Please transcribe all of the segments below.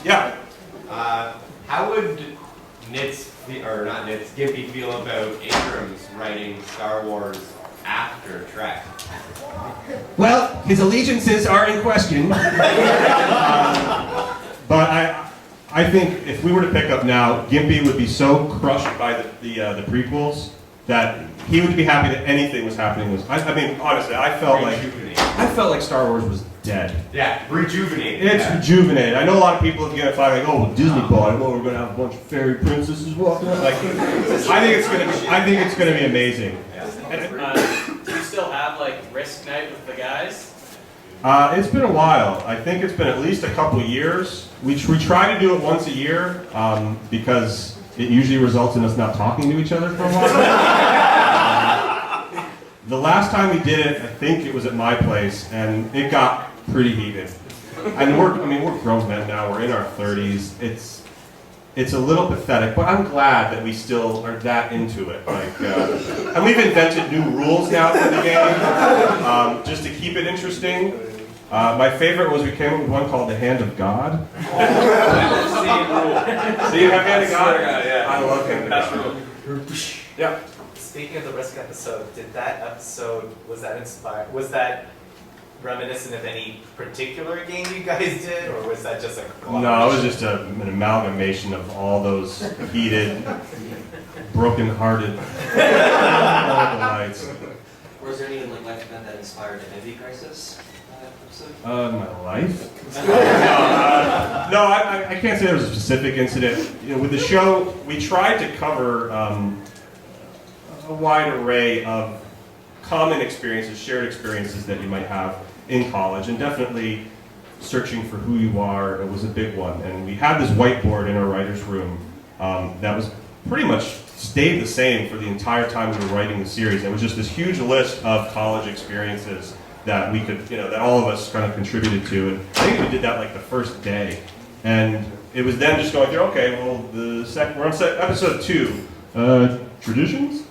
Yeah. How would Gimpy feel about Abrams writing Star Wars after Trek? Well, his allegiances are in question. But I think if we were to pick up now, Gimpy would be so crushed by the prequels that he would be happy that anything was happening. I mean, honestly, I felt like Star Wars was dead. Yeah, rejuvenated. It's rejuvenated. I know a lot of people have given it like, oh, well, Disney bought it. Well, we're gonna have a bunch of fairy princesses walking around. Like, I think it's gonna be amazing. Do you still have like Risk Night with the guys? It's been a while. I think it's been at least a couple years. We try to do it once a year because it usually results in us not talking to each other for a while. The last time we did it, I think it was at my place, and it got pretty heated. And we're grown men now. We're in our 30s. It's a little pathetic, but I'm glad that we still are that into it. And we've invented new rules now for the game, just to keep it interesting. My favorite was we came up with one called the Hand of God. Same rule. So you have Hand of God? Yeah. I love Hand of God. Yeah. Speaking of the Risk episode, was that reminiscent of any particular game you guys did, or was that just a No, it was just an amalgamation of all those heated, broken-hearted nights. Was there any life event that inspired an Envy Crisis episode? My life? No, I can't say there was a specific incident. With the show, we tried to cover a wide array of common experiences, shared experiences that you might have in college, and definitely searching for who you are was a big one. And we had this whiteboard in our writer's room that was pretty much stayed the same for the entire time we were writing the series. It was just this huge list of college experiences that we could, that all of us kind of contributed to. And I think we did that like the first day. And it was then just going through, okay, well, we're on episode 2, traditions?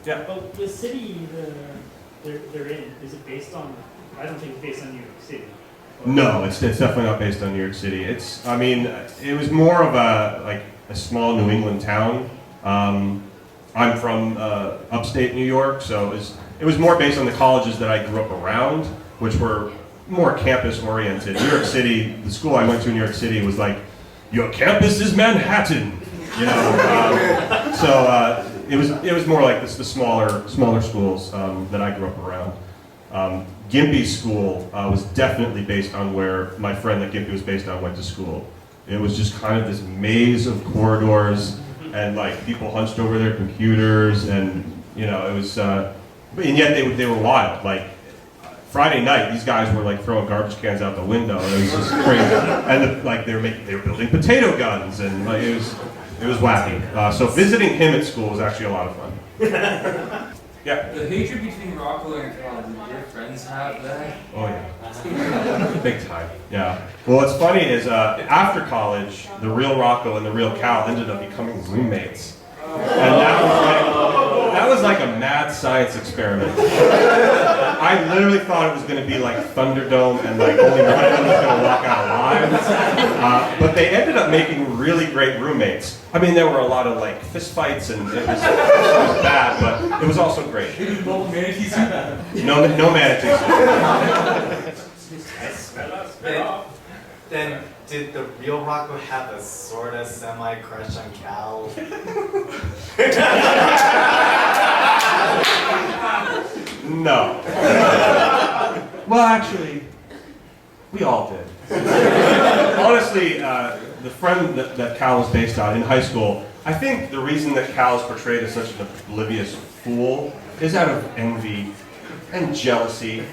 Yeah. Well, the city they're in, is it based on, I don't think it's based on New York City. No, it's definitely not based on New York City. It was more of a small New England town. I'm from upstate New York, so it was more based on the colleges that I grew up around, which were more campus oriented. New York City, the school I went to in New York City was like, your campus is Manhattan, So it was more like the smaller schools that I grew up around. Gimpy's school was definitely based on where my friend that Gimpy was based on went to school. It was just kind of this maze of corridors, and like people hunched over their computers, and it was, and yet they were wild. Like Friday night, these guys were like throwing garbage cans out the window. It was just crazy, and they were building potato guns, and like it was wacky. So visiting him at school was actually a lot of fun. Yeah. The hatred between Rocco and Cal, did your friends have that? Oh yeah. Big time. Yeah. Well, what's funny is after college, the real Rocco and the real Cal ended up becoming roommates. And that was like a mad science experiment. I literally thought it was going to be like Thunderdome and like only one of them was going to walk out alive. But they ended up making really great roommates. I mean, there were a lot of like fist fights and it was bad, but it was also great. No manatees? No manatees. Then did the real Rocco have a sort of semi-crush on Cal? No. Well, actually, we all did. Honestly, the friend that Cal was based on in high school, I think the reason that Cal is portrayed as such an oblivious fool is out of envy and jealousy,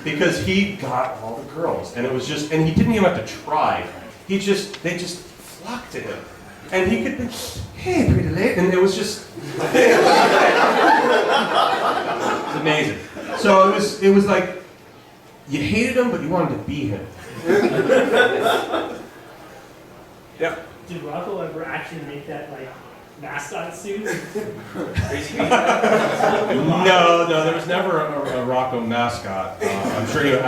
because he got all the girls, and it was just, and he didn't even have to try. They just flocked to him, and he could be, hey, pretty lady, and it was just, it was amazing. So it was like, you hated him, but you wanted to be him. Yeah. Did Rocco ever actually make that like mascot suit? No, there was never a Rocco mascot. I'm sure he would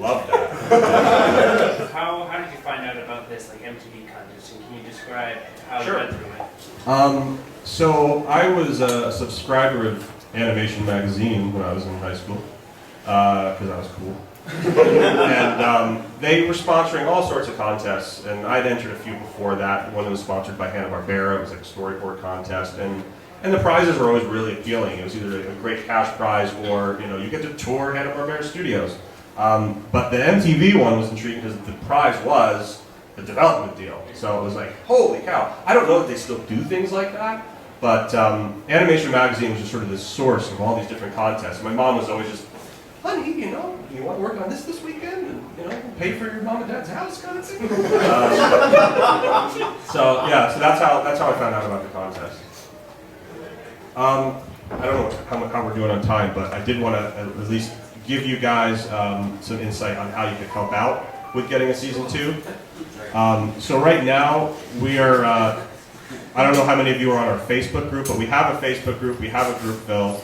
love that. How did you out about this like MTV contest, and can you describe how Sure. you went through it? So I was a subscriber of Animation Magazine when I was in high school, because I was cool. And they were sponsoring all sorts of contests, and I'd entered a few before that. One that was sponsored by Hanna-Barbera. It was like a storyboard contest, and the prizes were always really appealing. It was either a great cash prize or you get to tour Hanna-Barbera studios. But the MTV one was intriguing because the prize was a development deal. So it was like, holy cow! I don't know if they still do things like that, but Animation Magazine was just sort of the source of all these different contests. My mom was always just, honey, you want to work on this weekend, and pay for your mom and dad's house, kind of thing. So that's how I found out about the contest. I don't know how we're doing on time, but I did want to at least give you guys some insight on how you could help out with getting a season 2. So right now we are. I don't know how many of you are on our Facebook group, but we have a Facebook group. We have a group bill.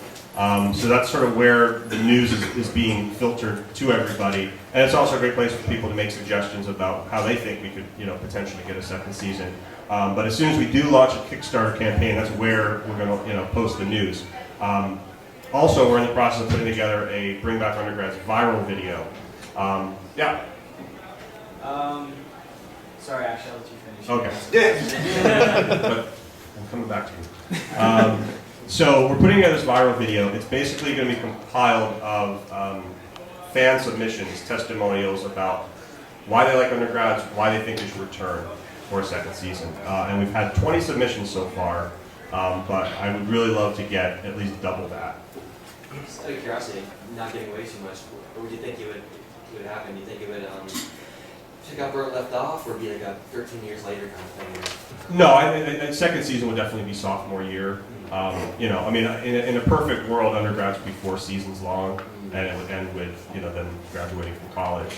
So that's sort of where the news is being filtered to everybody, and it's also a great place for people to make suggestions about how they think we could, potentially get a second season. But as soon as we do launch a Kickstarter campaign, that's where we're going to, post the news. Also, we're in the process of putting together a Bring Back Undergrads viral video. Yeah. Sorry, actually, I'll let you finish. Okay. But I'm coming back to you. So we're putting together this viral video. It's basically going to be compiled of fan submissions, testimonials about why they like Undergrads, why they think they should return for a second season. And we've had 20 submissions so far, but I would really love to get at least double that. Just out of curiosity, not getting away too much, what would you think it would happen? Do you think it would pick up where it left off, or be like a 13 years later kind of thing? No, I second season would definitely be sophomore year. In a perfect world, Undergrads would be 4 seasons long, and it would end with, them graduating from college.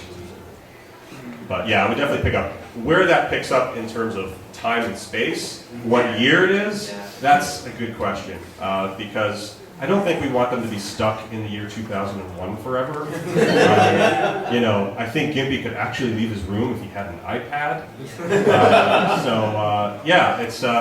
But yeah, I would definitely pick up. Where that picks up in terms of time and space, what year it is, that's a good question. Because I don't think we want them to be stuck in the year 2001 forever. I think Gimpy could actually leave his room if he had an iPad.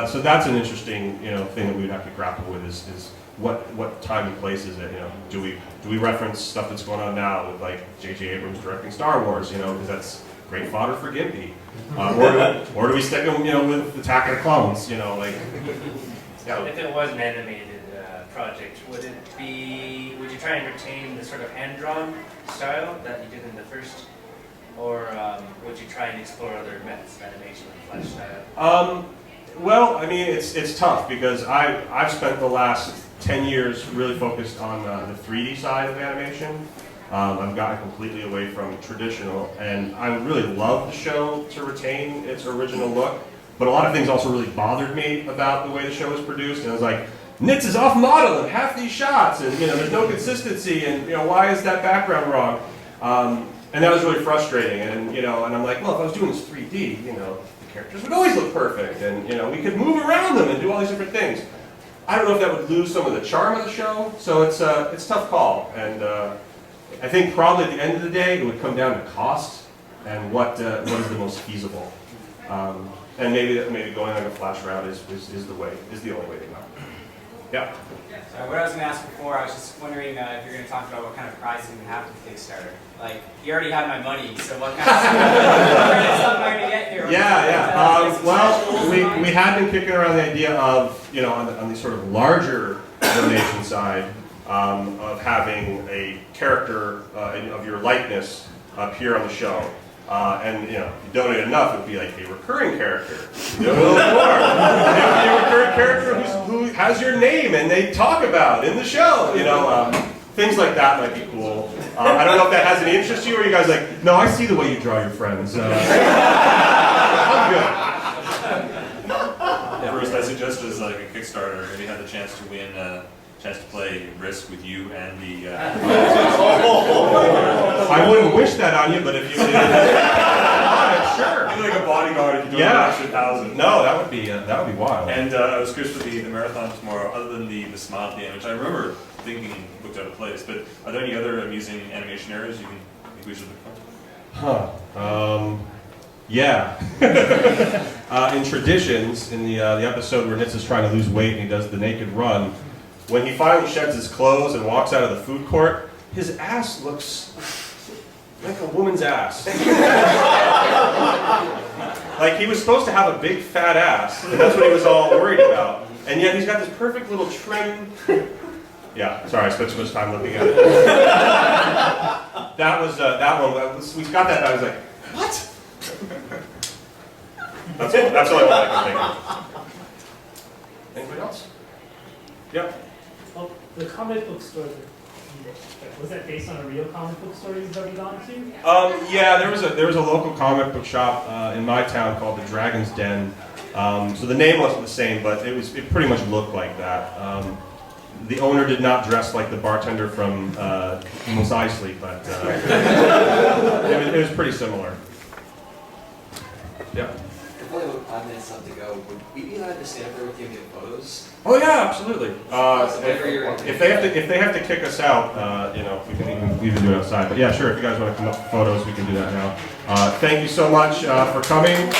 So that's an interesting thing that we would have to grapple with is what time and place is it? Do we reference stuff that's going on now with like J.J. Abrams directing Star Wars? Because that's great fodder for Gimpy. Or do we stick him with Attack of the Clones? If it was an animated project, would you try and retain the sort of hand-drawn style that you did in the first, or would you try and explore other methods of animation like flash style? Well, it's tough because I've spent the last 10 years really focused on the 3D side of animation. I've gotten completely away from traditional, and I would really love the show to retain its original look, but a lot of things also really bothered me about the way the show was produced, and I was like, Nitz is off model in half these shots, and there's no consistency, and why is that background wrong? And that was really frustrating, and I'm like, well, if I was doing this 3D, the characters would always look perfect, and we could move around them and do all these different things. I don't know if that would lose some of the charm of the show, so it's a tough call, and I think probably at the end of the day it would come down to cost and what is the most feasible, and maybe going on a flash route is the only way to go. Yeah. So what I was going to ask before, I was just wondering if you're going to talk about what kind of prizes you have with Kickstarter. Like, you already have my money, so what kind of stuff am I going to get here? Well, we had been kicking around the idea of, on the sort of larger donation side, of having a character of your likeness appear on the show. And if you donate enough, it would be like a recurring character. A little more. It would be a recurring character who has your name and they talk about in the show. Things like that might be cool. I don't know if that has any interest to you, or you guys like, no, I see the way you draw your friends. I'm good. First, I suggest as like a Kickstarter, if you had the chance to win. Chance to play Risk with you and the. I wouldn't wish that on you, but if you did, sure. You're like a bodyguard if you do an extra 1,000. No, that would be wild. And I was curious for the marathon tomorrow. Other than the smile at the end, which I remember thinking looked out of place, but are there any other amusing animation areas you think we should look for? Yeah. In Traditions, in the episode where Nitz is trying to lose weight and he does the naked run, when he finally sheds his clothes and walks out of the food court, his ass looks like a woman's ass. Like he was supposed to have a big fat ass, and that's what he was all worried about. And yet he's got this perfect little trim. Yeah, sorry, I spent too much time looking at it. That was that one. We got that. And I was like, what? That's all I can think of. Anybody else? Yep. Well, the comic book store, was that based on a real comic book store you've ever gone to? Yeah, there was a local comic book shop in my town called the Dragon's Den. So the name wasn't the same, but it pretty much looked like that. The owner did not dress like the bartender from Mos Eisley, but it was pretty similar. Yeah. We've only about 5 minutes left to go. Would we be allowed to stand up there with you and get photos? Oh yeah, absolutely. Whenever you're ready. If they have to kick us out, we can even do it outside. But yeah, sure. If you guys want to come up for photos, we can do that now. Thank you so much for coming.